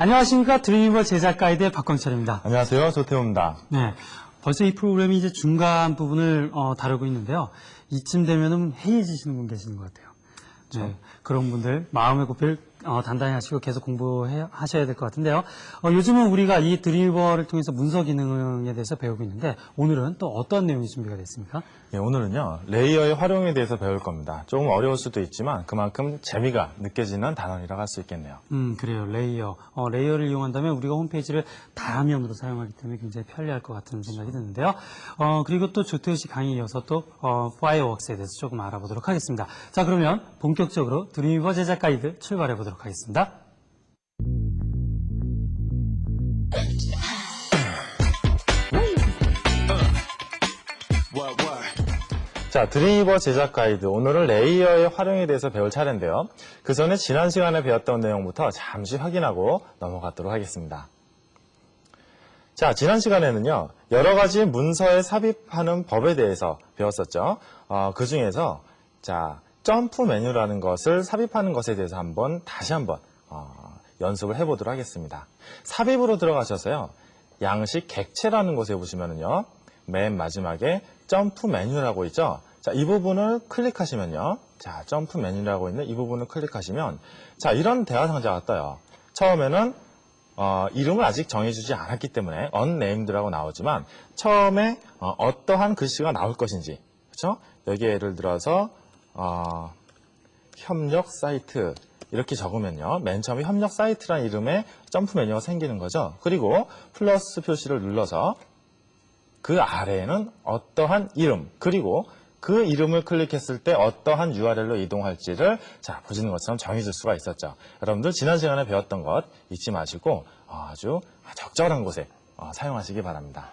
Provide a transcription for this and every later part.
안녕하십니까. 드림위버 제작 가이드의 박광철입니다. 안녕하세요. 조태호입니다. 네. 벌써 이 프로그램이 이제 중간 부분을 다루고 있는데요. 이쯤 되면은 해이해지시는 분 계시는 것 같아요. 네. 그런 분들 마음의 고삐를 단단히 하시고 계속 공부하셔야 될 것 같은데요. 요즘은 우리가 이 드림위버를 통해서 문서 기능에 대해서 배우고 있는데 오늘은 또 어떤 내용이 준비가 됐습니까? 네, 오늘은요. 레이어의 활용에 대해서 배울 겁니다. 조금 어려울 수도 있지만 그만큼 재미가 느껴지는 단원이라고 할 수 있겠네요. 그래요. 레이어. 레이어를 이용한다면 우리가 홈페이지를 다면으로 사용하기 때문에 굉장히 편리할 것 같은 생각이 드는데요. 그리고 또 조태호 씨 강의에 이어서 또 파이어웍스에 대해서 조금 알아보도록 하겠습니다. 자, 그러면 본격적으로 드림위버 제작 가이드 출발해 보도록 하겠습니다. 자, 드림위버 제작 가이드. 오늘은 레이어의 활용에 대해서 배울 차례인데요. 그 전에 지난 시간에 배웠던 내용부터 잠시 확인하고 넘어가도록 하겠습니다. 자, 지난 시간에는요. 여러 가지 문서에 삽입하는 법에 대해서 배웠었죠. 그 중에서 자, 점프 메뉴라는 것을 삽입하는 것에 대해서 다시 한번 연습을 해보도록 하겠습니다. 삽입으로 들어가셔서요. 양식 객체라는 곳에 보시면은요. 맨 마지막에 점프 메뉴라고 있죠. 자, 이 부분을 클릭하시면요. 자, 점프 메뉴라고 있는 이 부분을 클릭하시면 자, 이런 대화 상자가 떠요. 처음에는 이름을 아직 정해주지 않았기 때문에 unnamed라고 나오지만 처음에 어떠한 글씨가 나올 것인지, 그렇죠? 여기 예를 들어서 협력 사이트 이렇게 적으면요. 맨 처음에 협력 사이트라는 이름의 점프 메뉴가 생기는 거죠. 그리고 플러스 표시를 눌러서 그 아래에는 어떠한 이름, 그리고 그 이름을 클릭했을 때 어떠한 URL로 이동할지를 자, 보시는 것처럼 정해줄 수가 있었죠. 여러분들 지난 시간에 배웠던 것 잊지 마시고 아주 적절한 곳에 사용하시기 바랍니다.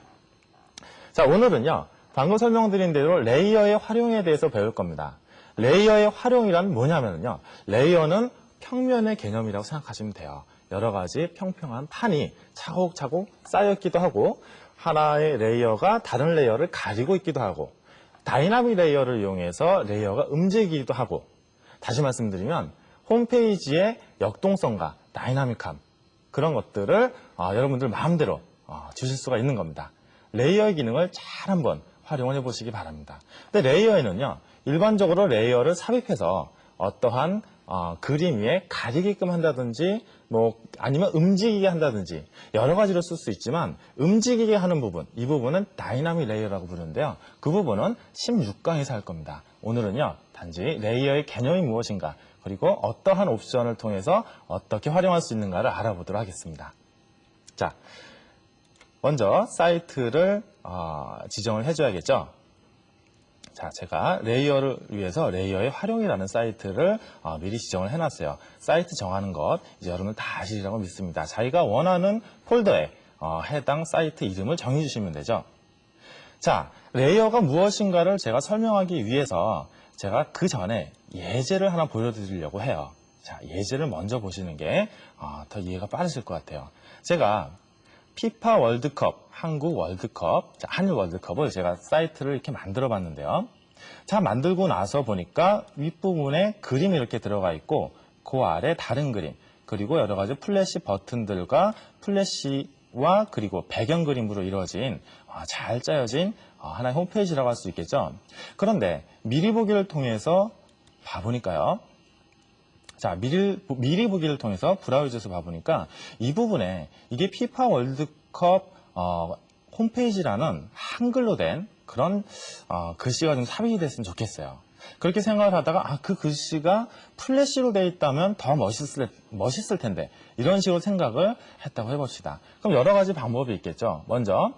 자, 오늘은요. 방금 설명드린 대로 레이어의 활용에 대해서 배울 겁니다. 레이어의 활용이란 뭐냐면요. 레이어는 평면의 개념이라고 생각하시면 돼요. 여러 가지 평평한 판이 차곡차곡 쌓여있기도 하고 하나의 레이어가 다른 레이어를 가리고 있기도 하고 다이나믹 레이어를 이용해서 레이어가 움직이기도 하고 다시 말씀드리면 홈페이지의 역동성과 다이나믹함 그런 것들을 여러분들 마음대로 주실 수가 있는 겁니다. 레이어의 기능을 잘 한번 활용을 해보시기 바랍니다. 근데 레이어에는요. 일반적으로 레이어를 삽입해서 어떠한 그림 위에 가리게끔 한다든지 아니면 움직이게 한다든지 여러 가지로 쓸 수 있지만 움직이게 하는 부분, 이 부분은 다이나믹 레이어라고 부르는데요. 그 부분은 16강에서 할 겁니다. 오늘은요. 단지 레이어의 개념이 무엇인가 그리고 어떠한 옵션을 통해서 어떻게 활용할 수 있는가를 알아보도록 하겠습니다. 자, 먼저 사이트를 지정을 해줘야겠죠. 자, 제가 레이어를 위해서 레이어의 활용이라는 사이트를 미리 지정을 해놨어요. 사이트 정하는 것 이제 여러분들 다 아시리라고 믿습니다. 자기가 원하는 폴더에 해당 사이트 이름을 정해주시면 되죠. 자, 레이어가 무엇인가를 제가 설명하기 위해서 제가 그 전에 예제를 하나 보여드리려고 해요. 자, 예제를 먼저 보시는 게 더 이해가 빠르실 것 같아요. 제가 피파 월드컵, 한국 월드컵, 자, 한일 월드컵을 제가 사이트를 이렇게 만들어 봤는데요. 자, 만들고 나서 보니까 윗부분에 그림이 이렇게 들어가 있고 그 아래 다른 그림, 그리고 여러 가지 플래시 버튼들과 플래시와 그리고 배경 그림으로 이루어진 잘 짜여진 하나의 홈페이지라고 할 수 있겠죠. 그런데 미리 보기를 통해서 봐보니까요. 자, 미리 보기를 통해서 브라우저에서 봐보니까 이 부분에 이게 피파 월드컵 홈페이지라는 한글로 된 그런 글씨가 좀 삽입이 됐으면 좋겠어요. 그렇게 생각을 하다가 그 글씨가 플래시로 되어 있다면 더 멋있을 텐데 이런 식으로 생각을 했다고 해봅시다. 그럼 여러 가지 방법이 있겠죠. 먼저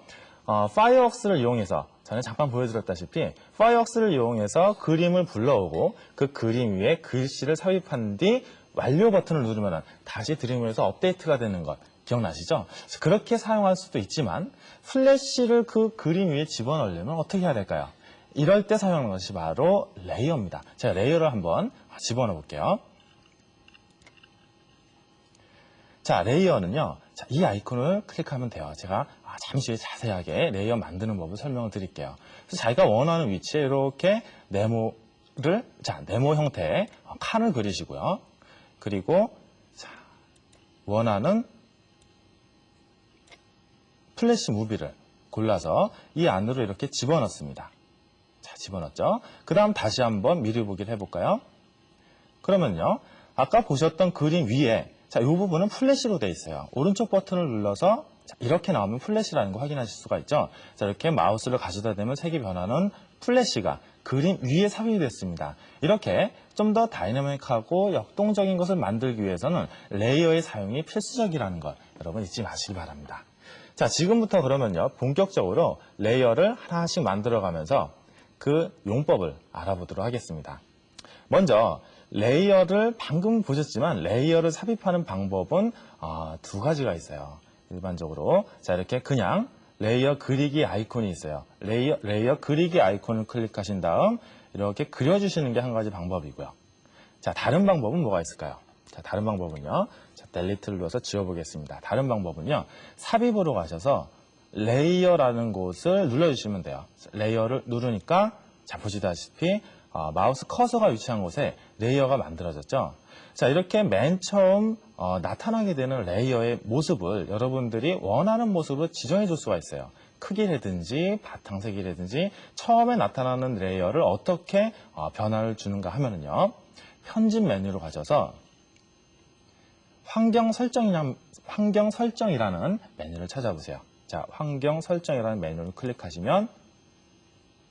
파이어웍스를 이용해서 전에 잠깐 보여드렸다시피 파이어웍스를 이용해서 그림을 불러오고 그 그림 위에 글씨를 삽입한 뒤 완료 버튼을 누르면 다시 드림위버에서 업데이트가 되는 것 기억나시죠? 그렇게 사용할 수도 있지만 플래시를 그 그림 위에 집어넣으려면 어떻게 해야 될까요? 이럴 때 사용하는 것이 바로 레이어입니다. 제가 레이어를 한번 집어넣어 볼게요. 자, 레이어는요. 자, 이 아이콘을 클릭하면 돼요. 제가 잠시 후에 자세하게 레이어 만드는 법을 설명을 드릴게요. 그래서 자기가 원하는 위치에 이렇게 네모 형태의 칸을 그리시고요. 그리고 자, 원하는 플래시 무비를 골라서 이 안으로 이렇게 집어넣습니다. 자, 집어넣었죠? 그 다음 다시 한번 미리 보기를 해볼까요? 그러면요, 아까 보셨던 그림 위에, 자, 이 부분은 플래시로 되어 있어요. 오른쪽 버튼을 눌러서 자, 이렇게 나오면 플래시라는 거 확인하실 수가 있죠. 자, 이렇게 마우스를 가져다 대면 색이 변하는 플래시가 그림 위에 삽입이 됐습니다. 이렇게 좀 더 다이나믹하고 역동적인 것을 만들기 위해서는 레이어의 사용이 필수적이라는 것 여러분 잊지 마시기 바랍니다. 자, 지금부터 그러면요, 본격적으로 레이어를 하나씩 만들어가면서 그 용법을 알아보도록 하겠습니다. 먼저 레이어를 방금 보셨지만 레이어를 삽입하는 방법은 두 가지가 있어요. 일반적으로 자, 이렇게 그냥 레이어 그리기 아이콘이 있어요. 레이어 그리기 아이콘을 클릭하신 다음 이렇게 그려주시는 게 한 가지 방법이고요. 자, 다른 방법은 뭐가 있을까요? 자, 다른 방법은요. 자, 델리트를 눌러서 지워보겠습니다. 다른 방법은요. 삽입으로 가셔서 레이어라는 곳을 눌러주시면 돼요. 레이어를 누르니까 자, 보시다시피 마우스 커서가 위치한 곳에 레이어가 만들어졌죠. 자, 이렇게 맨 처음 나타나게 되는 레이어의 모습을 여러분들이 원하는 모습을 지정해 줄 수가 있어요. 크기라든지 바탕색이라든지 처음에 나타나는 레이어를 어떻게 변화를 주는가 하면은요. 편집 메뉴로 가셔서 환경 설정이라는 메뉴를 찾아보세요. 자, 환경 설정이라는 메뉴를 클릭하시면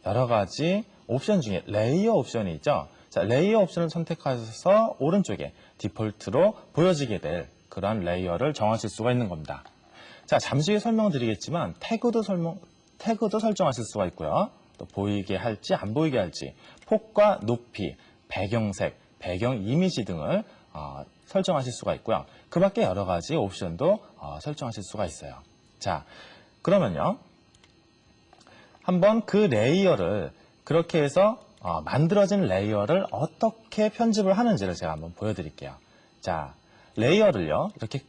여러 가지 옵션 중에 레이어 옵션이 있죠. 자, 레이어 옵션을 선택하셔서 오른쪽에 디폴트로 보여지게 될 그런 레이어를 정하실 수가 있는 겁니다. 자, 잠시 후에 설명드리겠지만 태그도 설정하실 수가 있고요. 또 보이게 할지 안 보이게 할지, 폭과 높이, 배경색, 배경 이미지 등을 설정하실 수가 있고요. 그 밖에 여러 가지 옵션도 설정하실 수가 있어요. 자, 그러면요. 한번 그 레이어를 그렇게 해서 만들어진 레이어를 어떻게 편집을 하는지를 제가 한번 보여드릴게요. 자, 레이어를요. 이렇게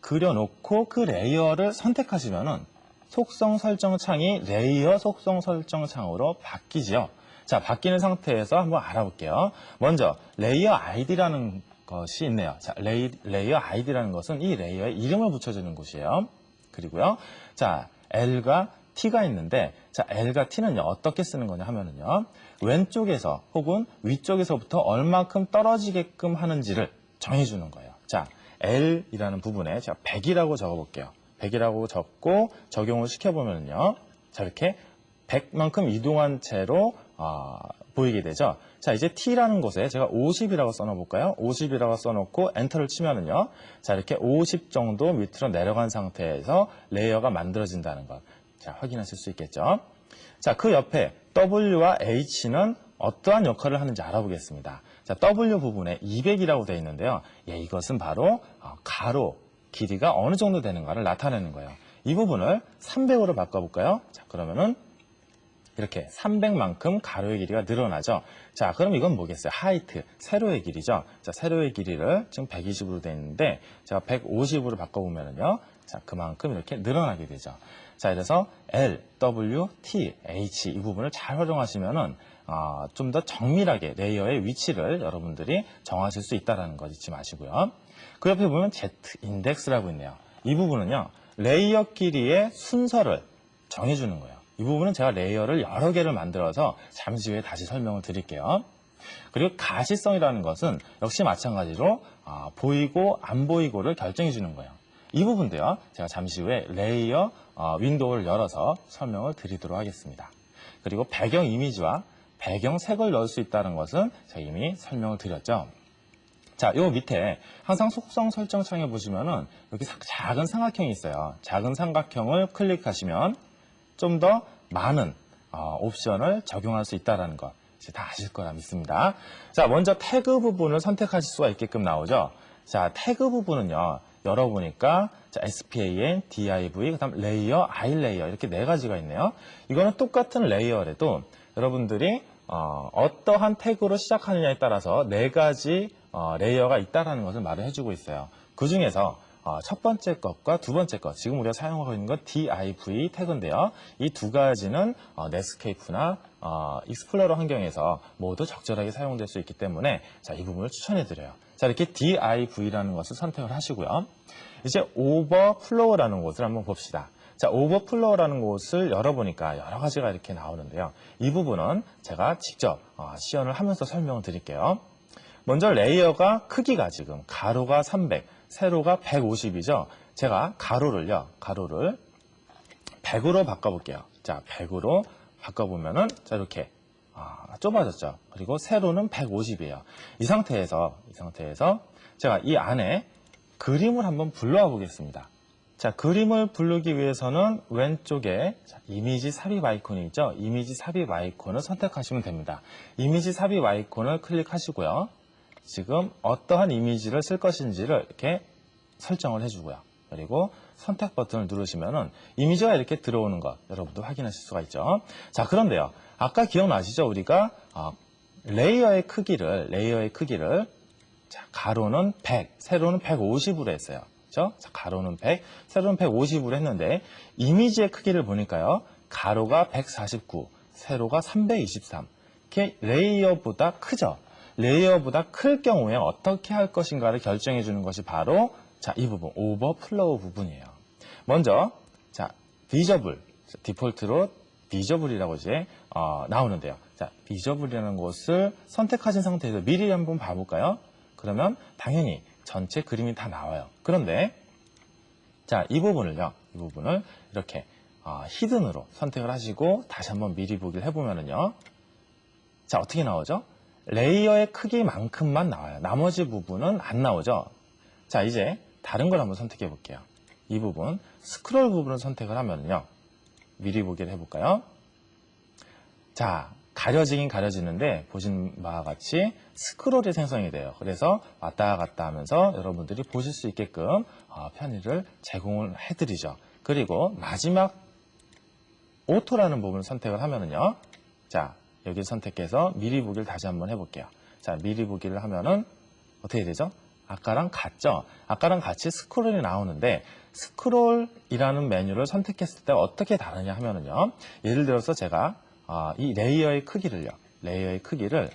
그려놓고 그 레이어를 선택하시면은 속성 설정 창이 레이어 속성 설정 창으로 바뀌죠. 자, 바뀌는 상태에서 한번 알아볼게요. 먼저 레이어 아이디라는 것이 있네요. 자, 레이어 아이디라는 것은 이 레이어에 이름을 붙여주는 곳이에요. 그리고요. 자, L과 T가 있는데, 자, L과 T는요, 어떻게 쓰는 거냐 하면은요, 왼쪽에서 혹은 위쪽에서부터 얼마큼 떨어지게끔 하는지를 정해주는 거예요. 자, L이라는 부분에 제가 100이라고 적어볼게요. 100이라고 적고 적용을 시켜보면요, 자, 이렇게 100만큼 이동한 채로 보이게 되죠. 자, 이제 T라는 곳에 제가 50이라고 써놓을까요? 50이라고 써놓고 엔터를 치면은요, 자, 이렇게 50 정도 밑으로 내려간 상태에서 레이어가 만들어진다는 것. 자, 확인하실 수 있겠죠. 자, 그 옆에 W와 H는 어떠한 역할을 하는지 알아보겠습니다. 자, W 부분에 200이라고 되어 있는데요. 예, 이것은 바로 가로 길이가 어느 정도 되는가를 나타내는 거예요. 이 부분을 300으로 바꿔볼까요? 자, 그러면은 이렇게 300만큼 가로의 길이가 늘어나죠. 자, 그럼 이건 뭐겠어요? 하이트, 세로의 길이죠. 자, 세로의 길이를 지금 120으로 되어 있는데 제가 150으로 바꿔보면은요. 자, 그만큼 이렇게 늘어나게 되죠. 자, 그래서 L, W, T, H 이 부분을 잘 활용하시면은 좀 더 정밀하게 레이어의 위치를 여러분들이 정하실 수 있다는 거 잊지 마시고요. 그 옆에 보면 Z 인덱스라고 있네요. 이 부분은요. 레이어 길이의 순서를 정해주는 거예요. 이 부분은 제가 레이어를 여러 개를 만들어서 잠시 후에 다시 설명을 드릴게요. 그리고 가시성이라는 것은 역시 마찬가지로 보이고 안 보이고를 결정해 주는 거예요. 이 부분도요. 제가 잠시 후에 레이어 윈도우를 열어서 설명을 드리도록 하겠습니다. 그리고 배경 이미지와 배경 색을 넣을 수 있다는 것은 제가 이미 설명을 드렸죠. 자, 요 밑에 항상 속성 설정 창에 보시면은 여기 작은 삼각형이 있어요. 작은 삼각형을 클릭하시면 좀 더 많은 옵션을 적용할 수 있다는 것 이제 다 아실 거라 믿습니다. 자, 먼저 태그 부분을 선택하실 수가 있게끔 나오죠. 자, 태그 부분은요. 열어보니까 자, SPAN, DIV, 그 다음 레이어, iLayer 이렇게 네 가지가 있네요. 이거는 똑같은 레이어라도 여러분들이 어떠한 태그로 시작하느냐에 따라서 네 가지 레이어가 있다는 것을 말을 해주고 있어요. 그 중에서 첫 번째 것과 두 번째 것, 지금 우리가 사용하고 있는 건 div 태그인데요. 이 두 가지는 넷스케이프나 익스플로러 환경에서 모두 적절하게 사용될 수 있기 때문에 자, 이 부분을 추천해드려요. 자, 이렇게 div라는 것을 선택을 하시고요. 이제 overflow라는 것을 한번 봅시다. 자, 오버플로우라는 곳을 열어보니까 여러 가지가 이렇게 나오는데요. 이 부분은 제가 직접 시연을 하면서 설명을 드릴게요. 먼저 레이어가 크기가 지금 가로가 300, 세로가 150이죠. 제가 가로를 100으로 바꿔볼게요. 자, 100으로 바꿔보면은 자, 이렇게 좁아졌죠. 그리고 세로는 150이에요. 이 상태에서 제가 이 안에 그림을 한번 불러와 보겠습니다. 자, 그림을 부르기 위해서는 왼쪽에 이미지 삽입 아이콘이 있죠. 이미지 삽입 아이콘을 선택하시면 됩니다. 이미지 삽입 아이콘을 클릭하시고요. 지금 어떠한 이미지를 쓸 것인지를 이렇게 설정을 해주고요. 그리고 선택 버튼을 누르시면은 이미지가 이렇게 들어오는 것 여러분도 확인하실 수가 있죠. 자, 그런데요. 아까 기억나시죠? 우리가 레이어의 크기를 자, 가로는 100, 세로는 150으로 했어요. 그렇죠? 자, 가로는 100, 세로는 150으로 했는데 이미지의 크기를 보니까요. 가로가 149, 세로가 323. 이렇게 레이어보다 크죠? 레이어보다 클 경우에 어떻게 할 것인가를 결정해 주는 것이 바로 자, 이 부분, 오버플로우 부분이에요. 먼저 자, 비저블, 디폴트로 비저블이라고 이제 나오는데요. 자, 비저블이라는 것을 선택하신 상태에서 미리 한번 봐볼까요? 그러면 당연히 전체 그림이 다 나와요. 그런데 자, 이 부분을 이렇게 히든으로 선택을 하시고 다시 한번 미리 보기를 해보면은요. 자, 어떻게 나오죠? 레이어의 크기만큼만 나와요. 나머지 부분은 안 나오죠. 자, 이제 다른 걸 한번 선택해 볼게요. 이 부분, 스크롤 부분을 선택을 하면요. 미리 보기를 해볼까요? 자, 가려지긴 가려지는데 보신 바와 같이 스크롤이 생성이 돼요. 그래서 왔다 갔다 하면서 여러분들이 보실 수 있게끔 편의를 제공을 해드리죠. 그리고 마지막 오토라는 부분을 선택을 하면은요. 자, 여기를 선택해서 미리 보기를 다시 한번 해볼게요. 자, 미리 보기를 하면은 어떻게 되죠? 아까랑 같죠? 아까랑 같이 스크롤이 나오는데 스크롤이라는 메뉴를 선택했을 때 어떻게 다르냐 하면은요. 예를 들어서 제가 이 레이어의 크기를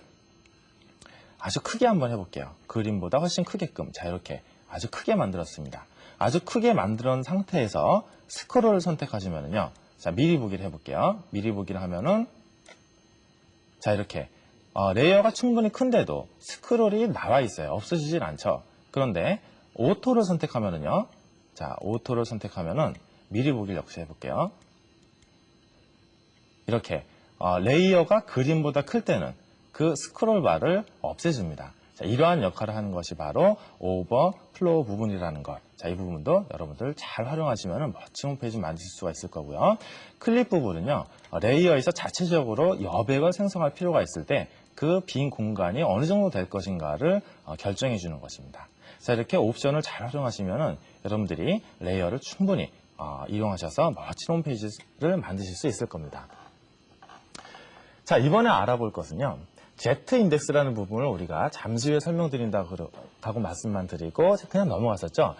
아주 크게 한번 해볼게요. 그림보다 훨씬 크게끔. 자, 이렇게 아주 크게 만들었습니다. 아주 크게 만든 상태에서 스크롤을 선택하시면은요. 자, 미리 보기를 해볼게요. 미리 보기를 하면은 자, 이렇게 레이어가 충분히 큰데도 스크롤이 나와 있어요. 없어지진 않죠. 그런데 오토를 선택하면은요. 자, 오토를 선택하면은 미리 보기를 역시 해볼게요. 이렇게 레이어가 그림보다 클 때는 그 스크롤 바를 없애줍니다. 자, 이러한 역할을 하는 것이 바로 오버플로우 부분이라는 것. 자, 이 부분도 여러분들 잘 활용하시면 멋진 홈페이지 만드실 수가 있을 거고요. 클립 부분은요. 레이어에서 자체적으로 여백을 생성할 필요가 있을 때 그 빈 공간이 어느 정도 될 것인가를 결정해 주는 것입니다. 자, 이렇게 옵션을 잘 활용하시면 여러분들이 레이어를 충분히 이용하셔서 멋진 홈페이지를 만드실 수 있을 겁니다. 자, 이번에 알아볼 것은요. Z인덱스라는 부분을 우리가 잠시 후에 설명드린다고 말씀만 드리고 그냥 넘어갔었죠.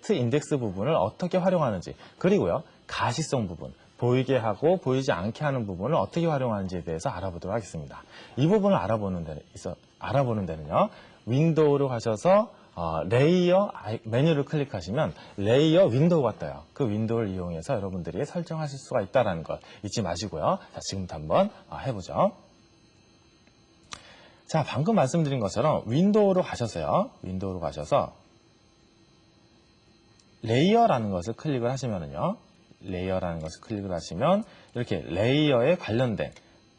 Z인덱스 부분을 어떻게 활용하는지, 그리고요. 가시성 부분, 보이게 하고 보이지 않게 하는 부분을 어떻게 활용하는지에 대해서 알아보도록 하겠습니다. 이 부분을 알아보는 데는요. 윈도우로 가셔서 레이어 메뉴를 클릭하시면 레이어 윈도우가 떠요. 그 윈도우를 이용해서 여러분들이 설정하실 수가 있다는 것 잊지 마시고요. 자, 지금부터 한번 해보죠. 자, 방금 말씀드린 것처럼 윈도우로 가셔서요. 윈도우로 가셔서 레이어라는 것을 클릭을 하시면은요. 레이어라는 것을 클릭을 하시면 이렇게 레이어에 관련된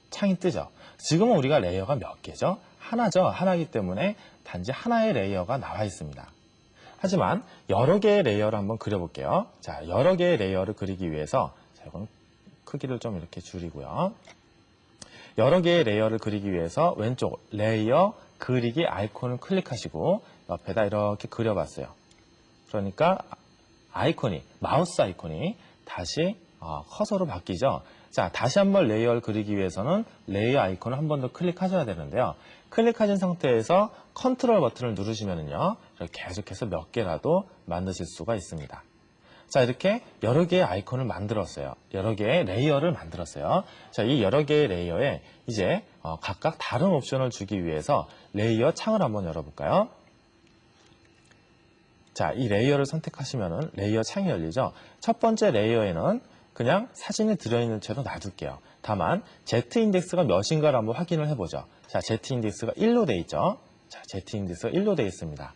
창이 뜨죠. 지금은 우리가 레이어가 몇 개죠? 하나죠. 하나이기 때문에 단지 하나의 레이어가 나와 있습니다. 하지만 여러 개의 레이어를 한번 그려볼게요. 자, 여러 개의 레이어를 그리기 위해서 자, 이건 크기를 좀 이렇게 줄이고요. 여러 개의 레이어를 그리기 위해서 왼쪽 레이어 그리기 아이콘을 클릭하시고 옆에다 이렇게 그려봤어요. 그러니까 마우스 아이콘이 다시 커서로 바뀌죠. 자, 다시 한번 레이어를 그리기 위해서는 레이어 아이콘을 한 번 더 클릭하셔야 되는데요. 클릭하신 상태에서 컨트롤 버튼을 누르시면은요, 이렇게 계속해서 몇 개라도 만드실 수가 있습니다. 자, 이렇게 여러 개의 아이콘을 만들었어요. 여러 개의 레이어를 만들었어요. 자, 이 여러 개의 레이어에 이제 각각 다른 옵션을 주기 위해서 레이어 창을 한번 열어볼까요? 자, 이 레이어를 선택하시면은 레이어 창이 열리죠. 첫 번째 레이어에는 그냥 사진이 들어있는 채로 놔둘게요. 다만 Z 인덱스가 몇인가를 한번 확인을 해보죠. 자, Z 인덱스가 1로 돼 있죠. 자, Z 인덱스가 1로 돼 있습니다.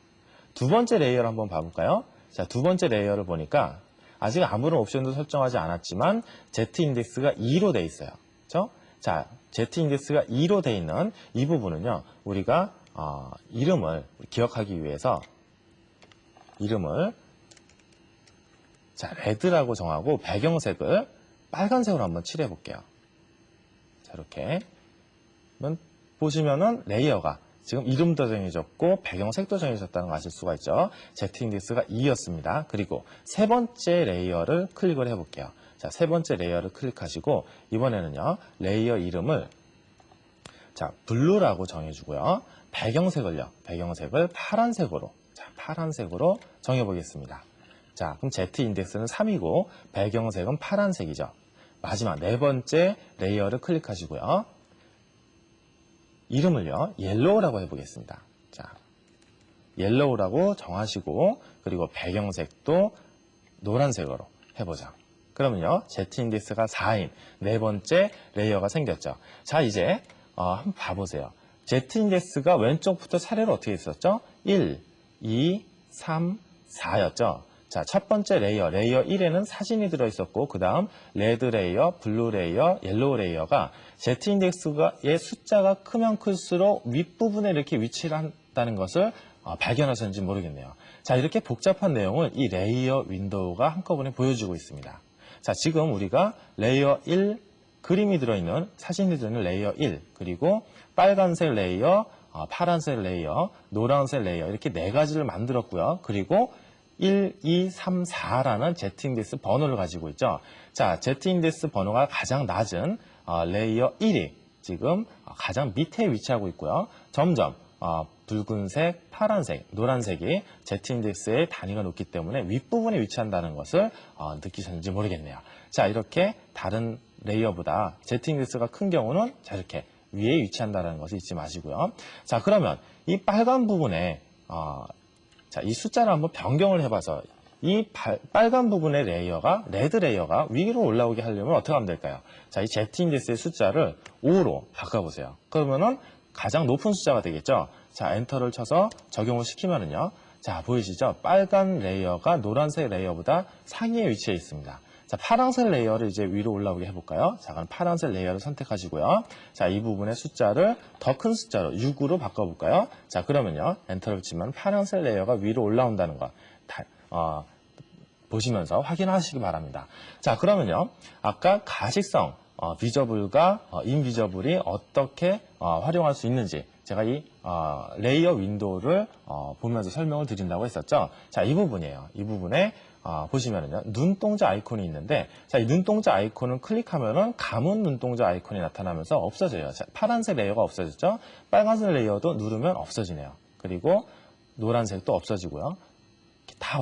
두 번째 레이어를 한번 봐볼까요? 자, 두 번째 레이어를 보니까 아직 아무런 옵션도 설정하지 않았지만 Z 인덱스가 2로 돼 있어요. 그렇죠? 자, Z 인덱스가 2로 돼 있는 이 부분은요, 우리가 이름을 기억하기 위해서 이름을 자, 레드라고 정하고 배경색을 빨간색으로 한번 칠해 볼게요. 자, 이렇게 보시면은 레이어가 지금 이름도 정해졌고 배경색도 정해졌다는 걸 아실 수가 있죠. Z 인덱스가 2였습니다. 그리고 세 번째 레이어를 클릭을 해볼게요. 자, 세 번째 레이어를 클릭하시고 이번에는요, 레이어 이름을 자, 블루라고 정해주고요. 배경색을 파란색으로, 자, 파란색으로 정해보겠습니다. 자, 그럼 Z 인덱스는 3이고 배경색은 파란색이죠. 마지막 네 번째 레이어를 클릭하시고요. 이름을요, 옐로우라고 해보겠습니다. 자, 옐로우라고 정하시고 그리고 배경색도 노란색으로 해보죠. 그러면요, Z 인덱스가 4인 네 번째 레이어가 생겼죠. 자, 이제 한번 봐보세요. Z 인덱스가 왼쪽부터 차례로 어떻게 있었죠? 1, 2, 3, 4였죠. 자, 첫 번째 레이어 1에는 사진이 들어있었고 그 다음 레드 레이어, 블루 레이어, 옐로우 레이어가 Z 인덱스의 숫자가 크면 클수록 윗부분에 이렇게 위치를 한다는 것을 발견하셨는지 모르겠네요. 자, 이렇게 복잡한 내용을 이 레이어 윈도우가 한꺼번에 보여주고 있습니다. 자, 지금 우리가 레이어 1, 그림이 들어있는, 사진이 들어있는 레이어 1, 그리고 빨간색 레이어, 파란색 레이어, 노란색 레이어 이렇게 네 가지를 만들었고요. 그리고 1, 2, 3, 4라는 Z 인덱스 번호를 가지고 있죠. 자, Z 인덱스 번호가 가장 낮은 레이어 1이 지금 가장 밑에 위치하고 있고요. 점점 붉은색, 파란색, 노란색이 Z 인덱스의 단위가 높기 때문에 윗부분에 위치한다는 것을 느끼셨는지 모르겠네요. 자, 이렇게 다른 레이어보다 Z 인덱스가 큰 경우는 자, 이렇게 위에 위치한다는 것을 잊지 마시고요. 자, 그러면 이 빨간 부분에 자, 이 숫자를 한번 변경을 해봐서 이 빨간 부분의 레이어가, 레드 레이어가 위로 올라오게 하려면 어떻게 하면 될까요? 자, 이 Z 인덱스의 숫자를 5로 바꿔보세요. 그러면은 가장 높은 숫자가 되겠죠? 자, 엔터를 쳐서 적용을 시키면은요. 자, 보이시죠? 빨간 레이어가 노란색 레이어보다 상위에 위치해 있습니다. 자, 파란색 레이어를 이제 위로 올라오게 해볼까요? 자, 그럼 파란색 레이어를 선택하시고요. 자, 이 부분의 숫자를 더 큰 숫자로 6으로 바꿔볼까요? 자, 그러면요. 엔터를 치면 파란색 레이어가 위로 올라온다는 거 보시면서 확인하시기 바랍니다. 자, 그러면요. 아까 가식성, 비저블과 인비저블이 어떻게 활용할 수 있는지 제가 이 레이어 윈도우를 보면서 설명을 드린다고 했었죠. 자, 이 부분이에요. 이 부분에 보시면은요, 눈동자 아이콘이 있는데, 자, 이 눈동자 아이콘을 클릭하면은 감은 눈동자 아이콘이 나타나면서 없어져요. 자, 파란색 레이어가 없어졌죠? 빨간색 레이어도 누르면 없어지네요. 그리고 노란색도 없어지고요. 다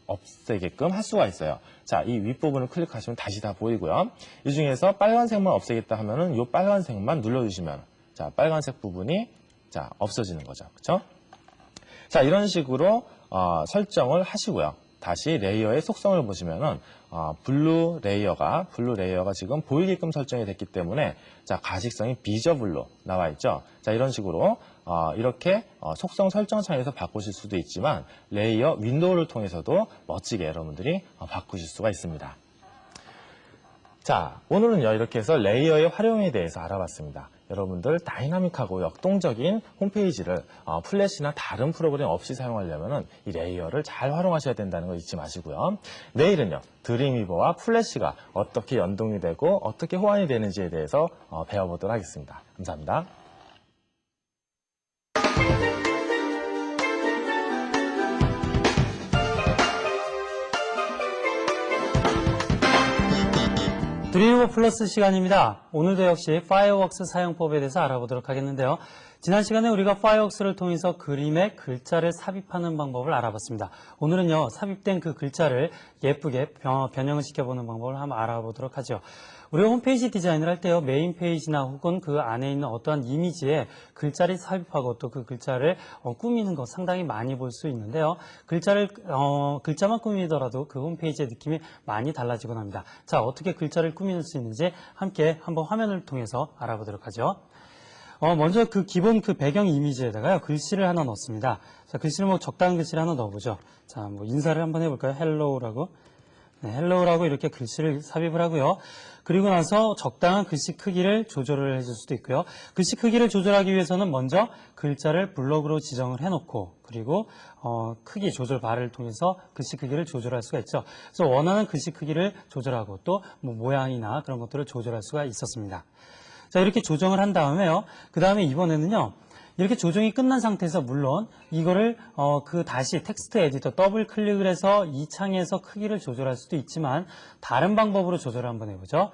없애게끔 할 수가 있어요. 자, 이 윗부분을 클릭하시면 다시 다 보이고요. 이 중에서 빨간색만 없애겠다 하면은 이 빨간색만 눌러주시면, 자, 빨간색 부분이, 자, 없어지는 거죠. 그쵸? 자, 이런 식으로, 설정을 하시고요. 다시 레이어의 속성을 보시면은, 블루 레이어가 지금 보이게끔 설정이 됐기 때문에, 자, 가식성이 비저블로 나와 있죠. 자, 이런 식으로, 이렇게 속성 설정 창에서 바꾸실 수도 있지만, 레이어 윈도우를 통해서도 멋지게 여러분들이 바꾸실 수가 있습니다. 자, 오늘은요, 이렇게 해서 레이어의 활용에 대해서 알아봤습니다. 여러분들 다이나믹하고 역동적인 홈페이지를 플래시나 다른 프로그램 없이 사용하려면 이 레이어를 잘 활용하셔야 된다는 거 잊지 마시고요. 내일은요, 드림위버와 플래시가 어떻게 연동이 되고 어떻게 호환이 되는지에 대해서 배워보도록 하겠습니다. 감사합니다. 드림위버 플러스 시간입니다. 오늘도 역시 파이어웍스 사용법에 대해서 알아보도록 하겠는데요. 지난 시간에 우리가 파이어웍스를 통해서 그림에 글자를 삽입하는 방법을 알아봤습니다. 오늘은요, 삽입된 그 글자를 예쁘게 변형을 시켜보는 방법을 한번 알아보도록 하죠. 우리가 홈페이지 디자인을 할 때요, 메인 페이지나 혹은 그 안에 있는 어떠한 이미지에 글자를 삽입하고 또 그 글자를 꾸미는 거 상당히 많이 볼 수 있는데요. 글자만 꾸미더라도 그 홈페이지의 느낌이 많이 달라지곤 합니다. 자, 어떻게 글자를 꾸밀 수 있는지 함께 한번 화면을 통해서 알아보도록 하죠. 먼저 그 기본 그 배경 이미지에다가요, 글씨를 하나 넣습니다. 자, 글씨를 뭐 적당한 글씨를 하나 넣어보죠. 자, 뭐 인사를 한번 해볼까요? 헬로우라고. 네, 헬로우라고 이렇게 글씨를 삽입을 하고요. 그리고 나서 적당한 글씨 크기를 조절을 해줄 수도 있고요. 글씨 크기를 조절하기 위해서는 먼저 글자를 블록으로 지정을 해놓고, 그리고 크기 조절 바를 통해서 글씨 크기를 조절할 수가 있죠. 그래서 원하는 글씨 크기를 조절하고 또 뭐 모양이나 그런 것들을 조절할 수가 있었습니다. 자, 이렇게 조정을 한 다음에요. 그 다음에 이번에는요, 이렇게 조정이 끝난 상태에서 물론 이거를 다시 텍스트 에디터 더블 클릭을 해서 이 창에서 크기를 조절할 수도 있지만 다른 방법으로 조절을 한번 해보죠.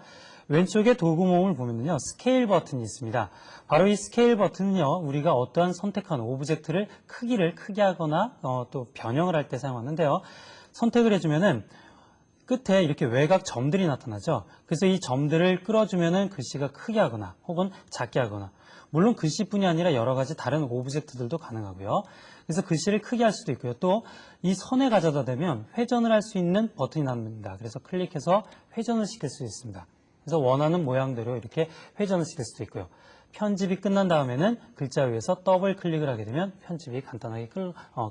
왼쪽에 도구 모음을 보면요, 스케일 버튼이 있습니다. 바로 이 스케일 버튼은요, 우리가 어떠한 선택한 오브젝트를 크기를 크게 하거나 또 변형을 할 때 사용하는데요. 선택을 해주면은 끝에 이렇게 외곽 점들이 나타나죠. 그래서 이 점들을 끌어주면은 글씨가 크게 하거나 혹은 작게 하거나, 물론 글씨뿐이 아니라 여러 가지 다른 오브젝트들도 가능하고요. 그래서 글씨를 크게 할 수도 있고요. 또 이 선에 가져다 대면 회전을 할 수 있는 버튼이 나옵니다. 그래서 클릭해서 회전을 시킬 수 있습니다. 그래서 원하는 모양대로 이렇게 회전을 시킬 수도 있고요. 편집이 끝난 다음에는 글자 위에서 더블 클릭을 하게 되면 편집이 간단하게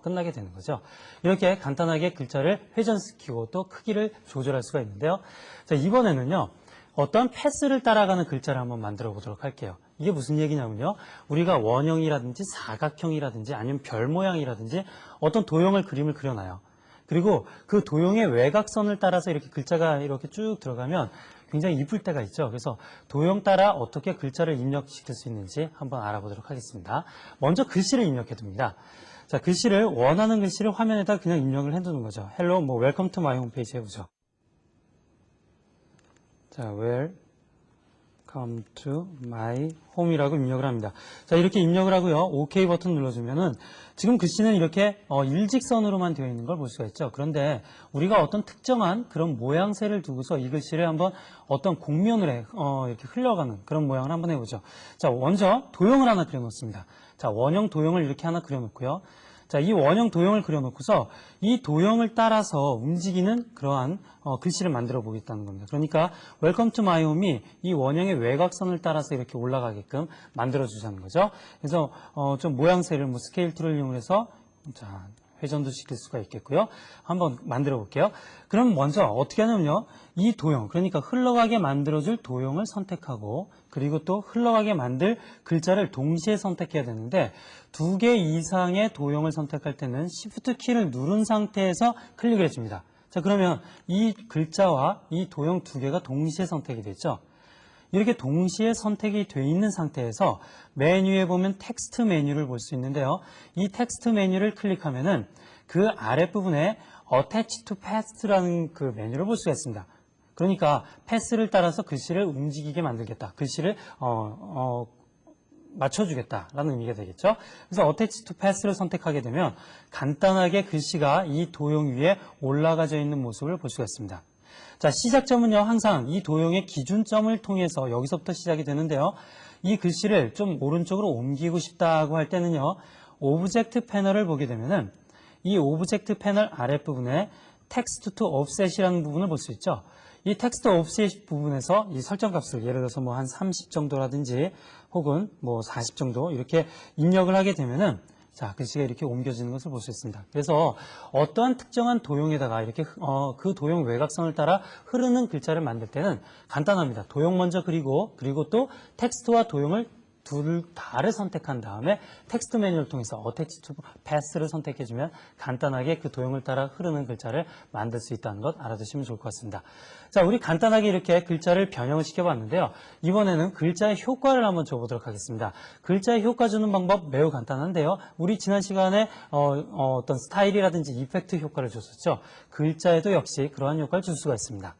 끝나게 되는 거죠. 이렇게 간단하게 글자를 회전시키고 또 크기를 조절할 수가 있는데요. 자, 이번에는요, 어떤 패스를 따라가는 글자를 한번 만들어 보도록 할게요. 이게 무슨 얘기냐면요, 우리가 원형이라든지 사각형이라든지 아니면 별 모양이라든지 어떤 도형을 그림을 그려놔요. 그리고 그 도형의 외곽선을 따라서 이렇게 글자가 이렇게 쭉 들어가면 굉장히 이쁠 때가 있죠. 그래서 도형 따라 어떻게 글자를 입력시킬 수 있는지 한번 알아보도록 하겠습니다. 먼저 글씨를 입력해 둡니다. 자, 글씨를 원하는 글씨를 화면에다 그냥 입력을 해두는 거죠. 헬로, 뭐 웰컴 투 마이 홈페이지 해보죠. 자, 웰컴 투 마이 홈이라고 입력을 합니다. 자, 이렇게 입력을 하고요. OK 버튼 눌러주면은 지금 글씨는 이렇게 일직선으로만 되어 있는 걸 볼 수가 있죠. 그런데 우리가 어떤 특정한 그런 모양새를 두고서 이 글씨를 한번 어떤 곡면을 이렇게 흘러가는 그런 모양을 한번 해보죠. 자, 먼저 도형을 하나 그려놓습니다. 자, 원형 도형을 이렇게 하나 그려놓고요. 자, 이 원형 도형을 그려놓고서 이 도형을 따라서 움직이는 그러한 글씨를 만들어 보겠다는 겁니다. 그러니까 웰컴 투 마이 홈이 이 원형의 외곽선을 따라서 이렇게 올라가게끔 만들어 주자는 거죠. 그래서 좀 모양새를 뭐 스케일 툴을 이용해서 자, 회전도 시킬 수가 있겠고요. 한번 만들어 볼게요. 그럼 먼저 어떻게 하냐면요, 이 도형, 그러니까 흘러가게 만들어줄 도형을 선택하고, 그리고 또 흘러가게 만들 글자를 동시에 선택해야 되는데, 2개 이상의 도형을 선택할 때는 Shift 키를 누른 상태에서 클릭을 해줍니다. 자, 그러면 이 글자와 이 도형 2개가 동시에 선택이 됐죠. 이렇게 동시에 선택이 돼 있는 상태에서 메뉴에 보면 텍스트 메뉴를 볼 수 있는데요. 이 텍스트 메뉴를 클릭하면은 그 아랫부분에 Attach to Past라는 그 메뉴를 볼 수가 있습니다. 그러니까 패스를 따라서 글씨를 움직이게 만들겠다. 글씨를 맞춰주겠다라는 의미가 되겠죠. 그래서 Attach to Pass를 선택하게 되면 간단하게 글씨가 이 도형 위에 올라가져 있는 모습을 볼 수가 있습니다. 자, 시작점은요, 항상 이 도형의 기준점을 통해서 여기서부터 시작이 되는데요. 이 글씨를 좀 오른쪽으로 옮기고 싶다고 할 때는요, 오브젝트 패널을 보게 되면은 이 오브젝트 패널 아랫부분에 텍스트 투 옵셋이라는 부분을 볼 수 있죠. 이 텍스트 옵셋 부분에서 이 설정 값을 예를 들어서 뭐 한 30 정도라든지 혹은 뭐 40 정도 이렇게 입력을 하게 되면은 자, 글씨가 이렇게 옮겨지는 것을 볼 수 있습니다. 그래서 어떠한 특정한 도형에다가 이렇게 그 도형 외곽선을 따라 흐르는 글자를 만들 때는 간단합니다. 도형 먼저 그리고 또 텍스트와 도형을 둘 다를 선택한 다음에 텍스트 메뉴를 통해서 Attach to Pass를 선택해주면 간단하게 그 도형을 따라 흐르는 글자를 만들 수 있다는 것 알아두시면 좋을 것 같습니다. 자, 우리 간단하게 이렇게 글자를 변형을 시켜봤는데요. 이번에는 글자의 효과를 한번 줘보도록 하겠습니다. 글자의 효과 주는 방법 매우 간단한데요. 우리 지난 시간에 어떤 스타일이라든지 이펙트 효과를 줬었죠. 글자에도 역시 그러한 효과를 줄 수가 있습니다.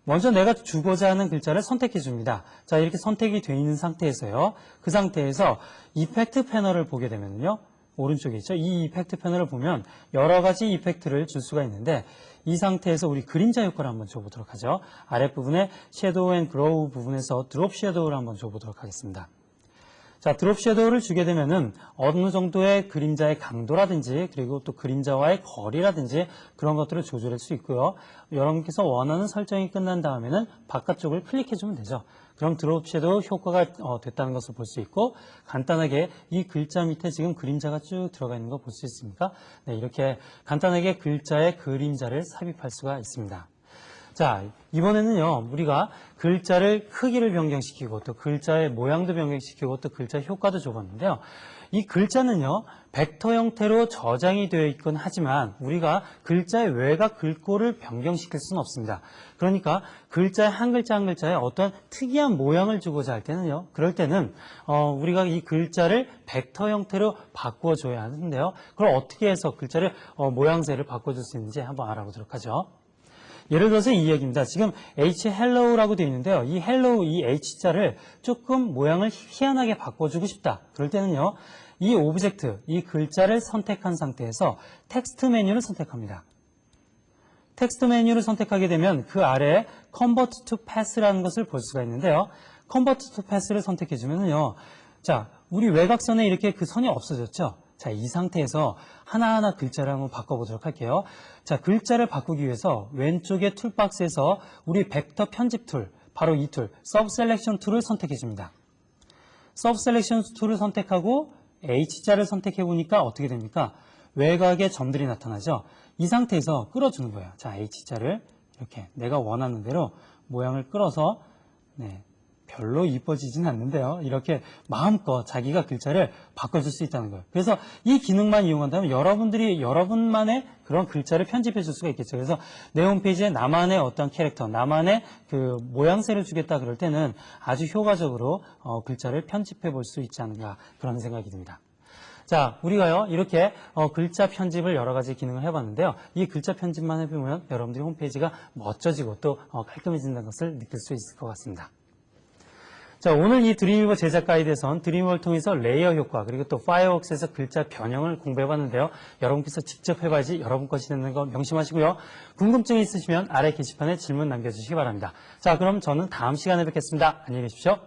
먼저 내가 주고자 하는 글자를 선택해 줍니다. 자, 이렇게 선택이 되어 있는 상태에서요. 그 상태에서 이펙트 패널을 보게 되면요. 오른쪽에 있죠. 이 이펙트 패널을 보면 여러 가지 이펙트를 줄 수가 있는데 이 상태에서 우리 그림자 효과를 한번 줘보도록 하죠. 아랫부분에 섀도우 앤 그로우 부분에서 드롭 섀도우를 한번 줘보도록 하겠습니다. 자, 드롭 섀도우를 주게 되면은 어느 정도의 그림자의 강도라든지 그리고 또 그림자와의 거리라든지 그런 것들을 조절할 수 있고요. 여러분께서 원하는 설정이 끝난 다음에는 바깥쪽을 클릭해주면 되죠. 그럼 드롭 섀도우 효과가 됐다는 것을 볼 수 있고 간단하게 이 글자 밑에 지금 그림자가 쭉 들어가 있는 거 볼 수 있습니까? 네, 이렇게 간단하게 글자의 그림자를 삽입할 수가 있습니다. 자, 이번에는요, 우리가 글자를 크기를 변경시키고 또 글자의 모양도 변경시키고 또 글자 효과도 줘봤는데요. 이 글자는요, 벡터 형태로 저장이 되어 있곤 하지만 우리가 글자의 외곽 글꼴을 변경시킬 수는 없습니다. 그러니까 글자의 한 글자 한 글자에 어떤 특이한 모양을 주고자 할 때는요, 그럴 때는 우리가 이 글자를 벡터 형태로 바꿔줘야 하는데요. 그걸 어떻게 해서 글자를 모양새를 바꿔줄 수 있는지 한번 알아보도록 하죠. 예를 들어서 이 이야기입니다. 지금 H hello라고 되어 있는데요. 이 hello, 이 H자를 조금 모양을 희한하게 바꿔주고 싶다. 그럴 때는요. 이 오브젝트, 이 글자를 선택한 상태에서 텍스트 메뉴를 선택합니다. 텍스트 메뉴를 선택하게 되면 그 아래에 Convert to Pass라는 것을 볼 수가 있는데요. Convert to Pass를 선택해 주면은요. 자, 우리 외곽선에 이렇게 그 선이 없어졌죠? 자, 이 상태에서 하나하나 글자를 한번 바꿔보도록 할게요. 자, 글자를 바꾸기 위해서 왼쪽의 툴박스에서 우리 벡터 편집 툴, 바로 이 툴, 서브 셀렉션 툴을 선택해 줍니다. 서브 셀렉션 툴을 선택하고 H자를 선택해 보니까 어떻게 됩니까? 외곽에 점들이 나타나죠? 이 상태에서 끌어주는 거예요. 자, H자를 이렇게 내가 원하는 대로 모양을 끌어서, 네. 별로 이뻐지진 않는데요. 이렇게 마음껏 자기가 글자를 바꿔줄 수 있다는 거예요. 그래서 이 기능만 이용한다면 여러분들이 여러분만의 그런 글자를 편집해 줄 수가 있겠죠. 그래서 내 홈페이지에 나만의 어떤 캐릭터, 나만의 그 모양새를 주겠다 그럴 때는 아주 효과적으로 글자를 편집해 볼 수 있지 않은가 그런 생각이 듭니다. 자, 우리가요, 이렇게 글자 편집을 여러 가지 기능을 해봤는데요. 이 글자 편집만 해보면 여러분들이 홈페이지가 멋져지고 또 깔끔해진다는 것을 느낄 수 있을 것 같습니다. 자, 오늘 이 드림위버 제작 가이드에선 드림위버를 통해서 레이어 효과 그리고 또 파이어웍스에서 글자 변형을 공부해봤는데요. 여러분께서 직접 해봐야지 여러분 것이 되는 거 명심하시고요. 궁금증이 있으시면 아래 게시판에 질문 남겨주시기 바랍니다. 자, 그럼 저는 다음 시간에 뵙겠습니다. 안녕히 계십시오.